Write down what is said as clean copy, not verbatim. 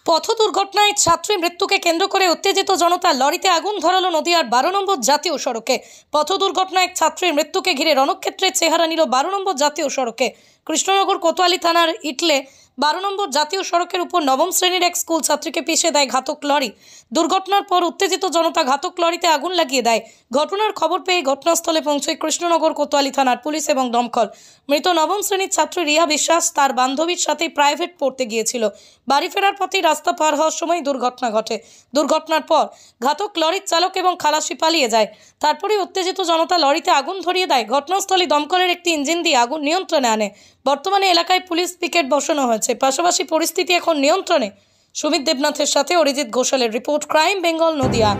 পথ দুর্ঘটনায় ছাত্রী মৃত্যুকে কেন্দ্র করে উত্তেজিত জনতা, লরিতে আগুন ধরালো নদিয়ার 12 নম্বর জাতীয় সড়কে। পথ দুর্ঘটনায় এক ছাত্রীর মৃত্যুকে ঘিরে রণক্ষেত্রের চেহারা নিল 12 নম্বর জাতীয় সড়কে। কৃষ্ণনগর কোতোয়ালি থানার ইটলে 12 নম্বর জাতীয় সড়কের উপর নবম শ্রেণীর এক স্কুল ছাত্রীকে পিষে দেয় ঘাতক লরি। দুর্ঘটনার পর উত্তেজিত জনতা ঘাতক লরিতে আগুন লাগিয়ে দেয়। ঘটনার খবর পেয়ে ঘটনাস্থলে পৌঁছয় কৃষ্ণনগর কোতোয়ালি থানার পুলিশ এবং দমকল। মৃত নবম শ্রেণীর ছাত্রী রিয়া বিশ্বাস তার বান্ধবীর সাথে প্রাইভেট পড়তে গিয়েছিল। বাড়ি ফেরার পথে রাস্তা পার হওয়ার সময় দুর্ঘটনা ঘটে। দুর্ঘটনার পর ঘাতক লরির চালক এবং খালাসি পালিয়ে যায়। তারপরে উত্তেজিত জনতা লরিতে আগুন ধরিয়ে দেয়। ঘটনাস্থলে দমকলের একটি ইঞ্জিন দিয়ে আগুন নিয়ন্ত্রণে আনে। বর্তমানে এলাকায় পুলিশ পিকেট বসানো হয়েছে। পাশাপাশি পরিস্থিতি এখন নিয়ন্ত্রণে। সুমিত দেবনাথের সাথে অরিজিৎ ঘোষালের রিপোর্ট, ক্রাইম বেঙ্গল, নদিয়া।